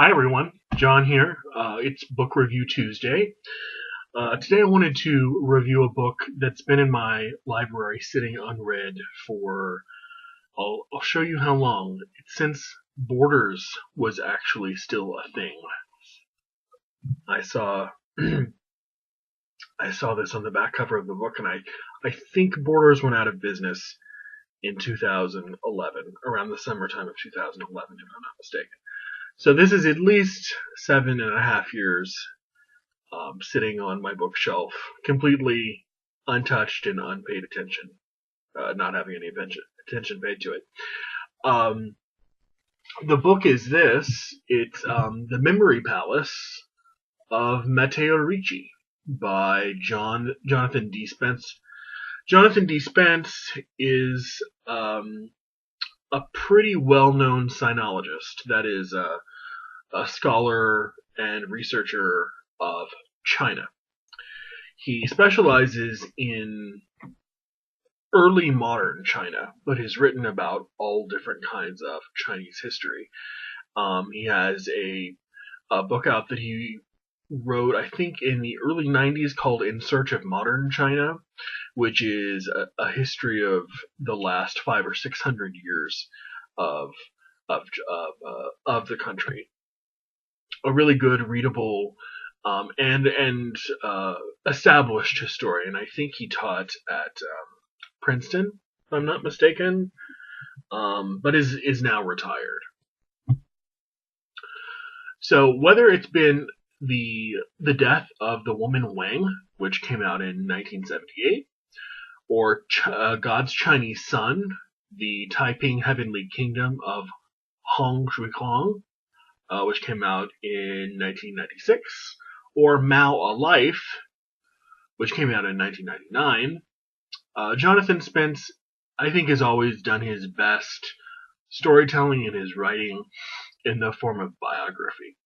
Hi everyone, John here. It's Book Review Tuesday. Today I wanted to review a book that's been in my library sitting unread for, I'll show you how long. Since Borders was actually still a thing. I saw I saw this on the back cover of the book, and I think Borders went out of business in 2011, around the summertime of 2011, if I'm not mistaken. So this is at least 7.5 years sitting on my bookshelf, completely untouched and unpaid attention, not having any attention paid to it. Um, the book is this. It's The Memory Palace of Matteo Ricci by Jonathan D. Spence. Jonathan D. Spence is a pretty well-known sinologist. That is a scholar and researcher of China. He specializes in early modern China, but has written about all different kinds of Chinese history. He has a book out that he wrote, I think, in the early 90s called In Search of Modern China, which is a history of the last 500 or 600 years of the country. A really good, readable, and established historian. I think he taught at Princeton, if I'm not mistaken, but is now retired. So whether it's been the death of the woman Wang, which came out in 1978, or God's Chinese Son, the Taiping Heavenly Kingdom of Hong Shui-Kong, which came out in 1996, or Mao a Life, which came out in 1999, Jonathan Spence, I think, has always done his best storytelling in his writing in the form of biography.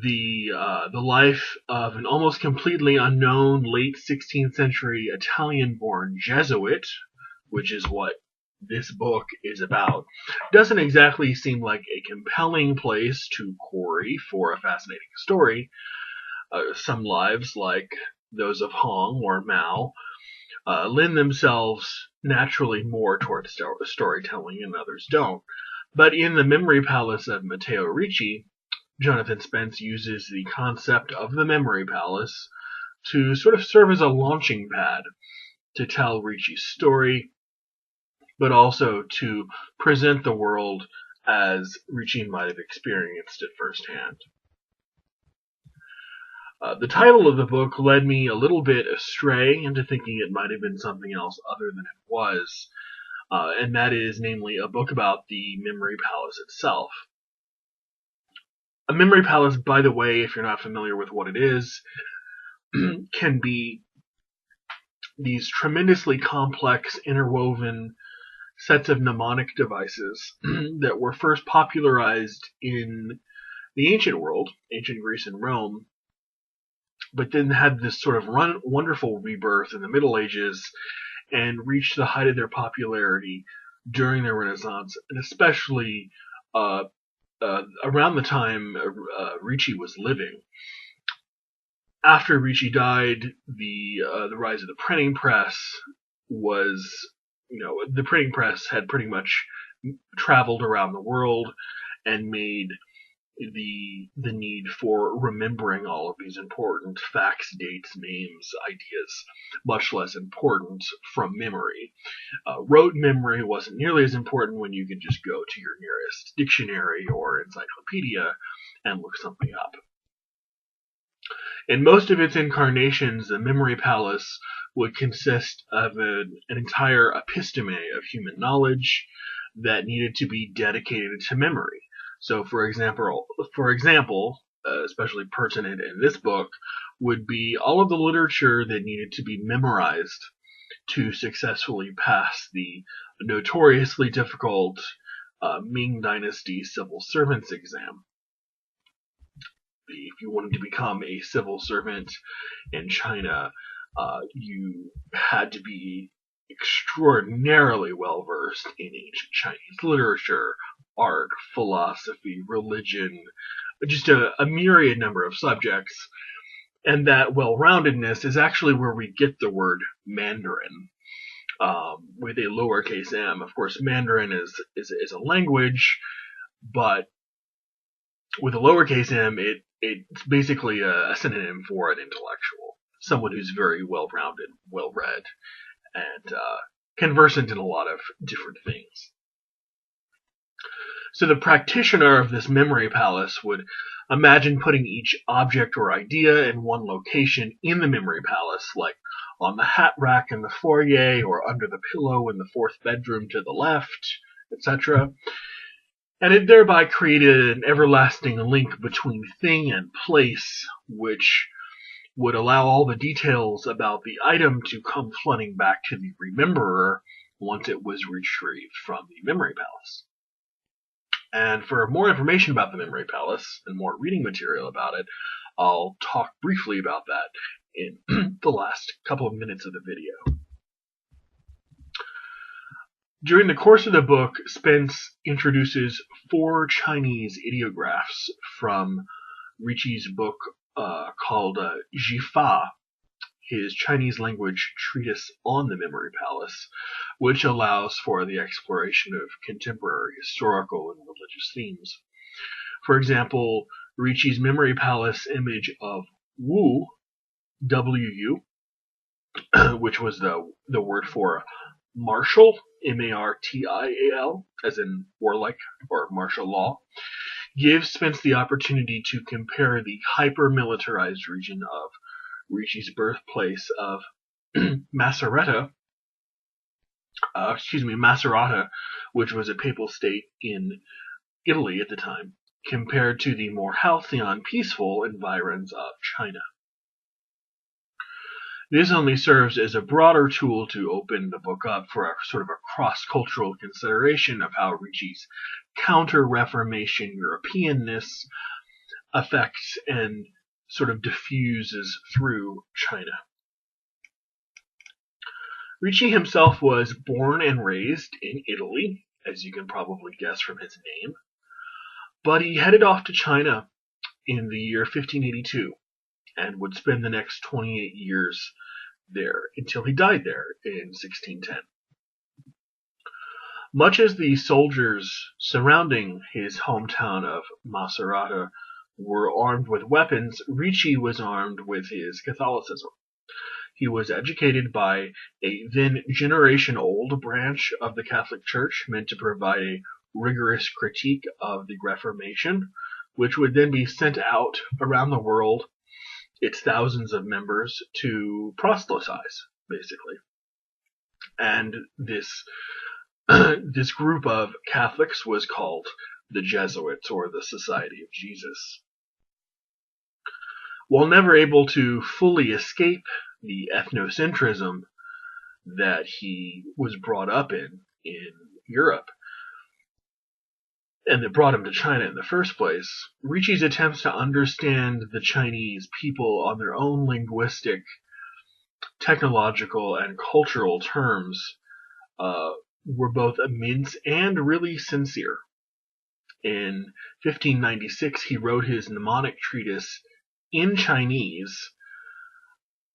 The life of an almost completely unknown late 16th century Italian-born Jesuit, which is what this book is about, doesn't exactly seem like a compelling place to quarry for a fascinating story. Some lives, like those of Hong or Mao, lend themselves naturally more towards storytelling, and others don't. But in The Memory Palace of Matteo Ricci, Jonathan Spence uses the concept of the Memory Palace to sort of serve as a launching pad to tell Ricci's story, but also to present the world as Ricci might have experienced it firsthand. The title of the book led me a little bit astray into thinking it might have been something else other than it was, and that is namely a book about the Memory Palace itself. A memory palace, by the way, if you're not familiar with what it is, can be these tremendously complex, interwoven sets of mnemonic devices that were first popularized in the ancient world, ancient Greece and Rome, but then had this sort of wonderful rebirth in the Middle Ages and reached the height of their popularity during the Renaissance, and especially around the time Ricci was living. After Ricci died, the rise of the printing press was, the printing press had pretty much traveled around the world and made the need for remembering all of these important facts, dates, names, ideas much less important from memory. Rote memory wasn't nearly as important when you could just go to your nearest dictionary or encyclopedia and look something up. In most of its incarnations, the Memory Palace would consist of an entire episteme of human knowledge that needed to be dedicated to memory. So, for example, especially pertinent in this book, would be all of the literature that needed to be memorized to successfully pass the notoriously difficult Ming Dynasty civil servants exam. If you wanted to become a civil servant in China, you had to be extraordinarily well versed in ancient Chinese literature, art, philosophy, religion, just a myriad number of subjects. And that well-roundedness is actually where we get the word Mandarin, with a lowercase m. Of course, Mandarin is a language, but with a lowercase m, it's basically a synonym for an intellectual, someone who's very well-rounded, well-read, and conversant in a lot of different things. So the practitioner of this memory palace would imagine putting each object or idea in one location in the memory palace, like on the hat rack in the foyer, or under the pillow in the fourth bedroom to the left, etc. And it thereby created an everlasting link between thing and place, which would allow all the details about the item to come flooding back to the rememberer once it was retrieved from the memory palace. And for more information about the memory palace and more reading material about it, I'll talk briefly about that in the last couple of minutes of the video. During the course of the book, Spence introduces 4 Chinese ideographs from Ricci's book called Jifa, his Chinese language treatise on the memory palace, which allows for the exploration of contemporary historical and religious themes. For example, Ricci's memory palace image of Wu, W-U, which was the word for martial, M-A-R-T-I-A-L, as in warlike or martial law, gives Spence the opportunity to compare the hyper-militarized region of Ricci's birthplace of Macerata, which was a papal state in Italy at the time, compared to the more halcyon, peaceful environs of China. This only serves as a broader tool to open the book up for a sort of a cross-cultural consideration of how Ricci's counter-Reformation Europeanness affects and sort of diffuses through China. Ricci himself was born and raised in Italy, as you can probably guess from his name, but he headed off to China in the year 1582 and would spend the next 28 years there until he died there in 1610. Much as the soldiers surrounding his hometown of Macerata were armed with weapons, Ricci was armed with his Catholicism. He was educated by a then generation-old branch of the Catholic Church meant to provide a rigorous critique of the Reformation, which would then be sent out around the world, its thousands of members, to proselytize, basically. And this group of Catholics was called the Jesuits, or the Society of Jesus. While never able to fully escape the ethnocentrism that he was brought up in Europe, and that brought him to China in the first place, Ricci's attempts to understand the Chinese people on their own linguistic, technological, and cultural terms were both immense and really sincere. In 1596, he wrote his mnemonic treatise in Chinese,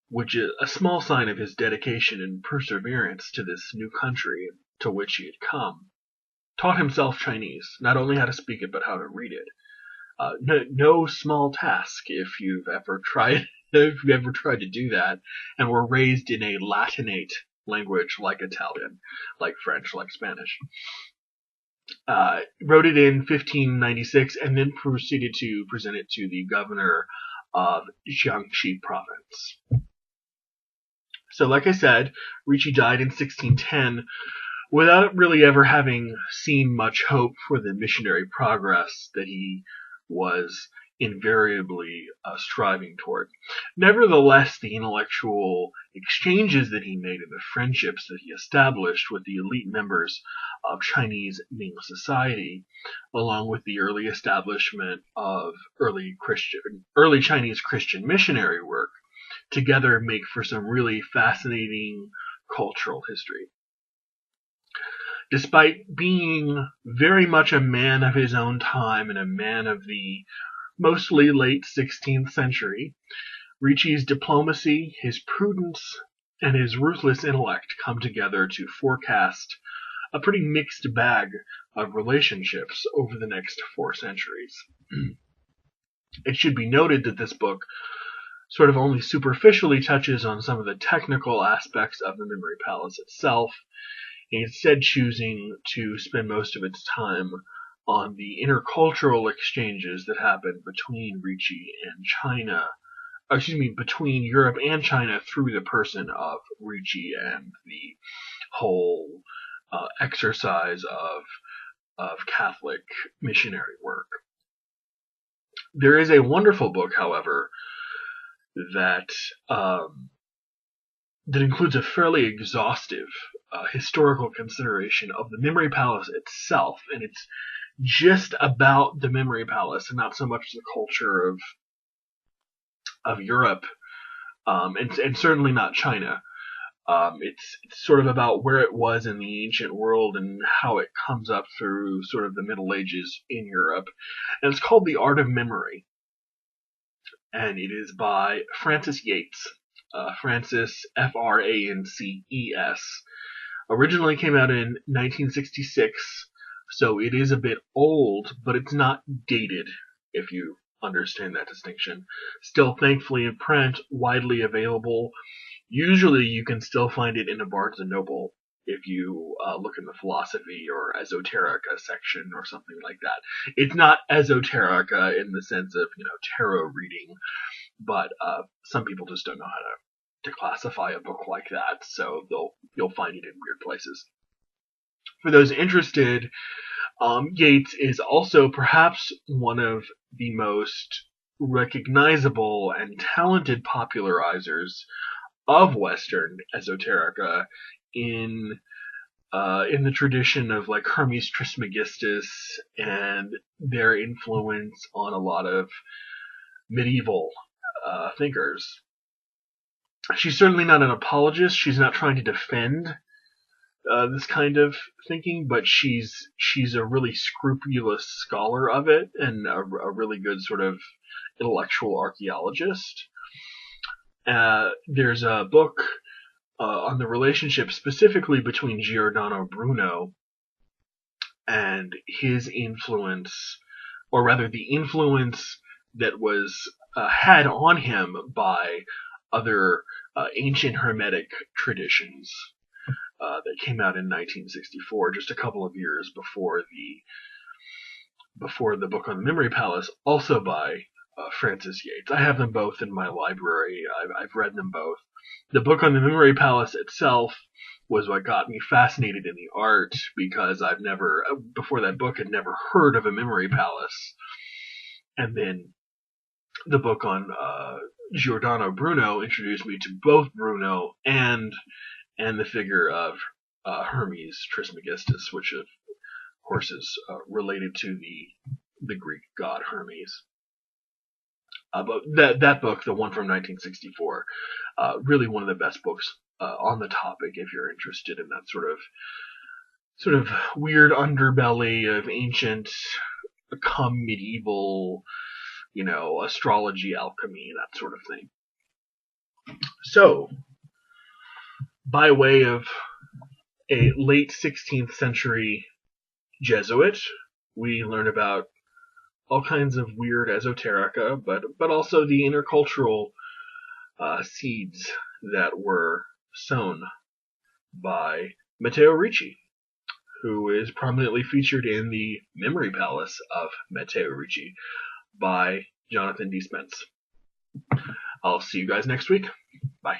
which is a small sign of his dedication and perseverance to this new country to which he had come. Taught himself Chinese, not only how to speak it, but how to read it. No small task if you've ever tried to do that and were raised in a Latinate language like Italian, like French, like Spanish. Wrote it in 1596 and then proceeded to present it to the governor of Jiangxi province. So like I said, Ricci died in 1610 without really ever having seen much hope for the missionary progress that he was invariably striving toward. Nevertheless, the intellectual exchanges that he made and the friendships that he established with the elite members of Chinese Ming society, along with the early establishment of early Chinese Christian missionary work, together make for some really fascinating cultural history. Despite being very much a man of his own time and a man of the mostly late 16th century, Ricci's diplomacy, his prudence, and his ruthless intellect come together to forecast a pretty mixed bag of relationships over the next 4 centuries. It should be noted that this book sort of only superficially touches on some of the technical aspects of the Memory Palace itself, instead choosing to spend most of its time on the intercultural exchanges that happened between Ricci and China, between Europe and China through the person of Ricci and the whole exercise of Catholic missionary work. There is a wonderful book, however, that includes a fairly exhaustive historical consideration of the Memory Palace itself, and it's just about the Memory Palace and not so much the culture of Europe, and certainly not China. It's sort of about where it was in the ancient world and how it comes up through sort of the Middle Ages in Europe. And it's called The Art of Memory. And it is by Francis Yates. Francis, Frances. Originally came out in 1966, so it is a bit old, but it's not dated, if you understand that distinction. Still thankfully in print, widely available. Usually you can still find it in a Barnes & Noble if you look in the philosophy or esoterica section or something like that. It's not esoterica in the sense of, tarot reading, but some people just don't know how to classify a book like that, so you'll find it in weird places. For those interested, Yates is also perhaps one of the most recognizable and talented popularizers of Western esoterica in the tradition of like Hermes Trismegistus and their influence on a lot of medieval thinkers. She's certainly not an apologist. She's not trying to defend this kind of thinking, but she's a really scrupulous scholar of it and a really good sort of intellectual archaeologist. There's a book on the relationship specifically between Giordano Bruno and his influence, or rather the influence that was had on him by other ancient Hermetic traditions that came out in 1964, just a couple of years before the book on the Memory Palace, also by Francis Yates. I have them both in my library. I've read them both. The book on the Memory Palace itself was what got me fascinated in the art, because I've never, before that book, had never heard of a Memory Palace. And then the book on Giordano Bruno introduced me to both Bruno and the figure of Hermes Trismegistus, which of course is related to the Greek god Hermes. But that book, the one from 1964, really one of the best books on the topic if you're interested in that sort of weird underbelly of ancient come medieval, astrology, alchemy, that sort of thing. So, by way of a late 16th century Jesuit, we learn about all kinds of weird esoterica, but also the intercultural seeds that were sown by Matteo Ricci, who is prominently featured in the Memory Palace of Matteo Ricci by Jonathan D. Spence. I'll see you guys next week. Bye.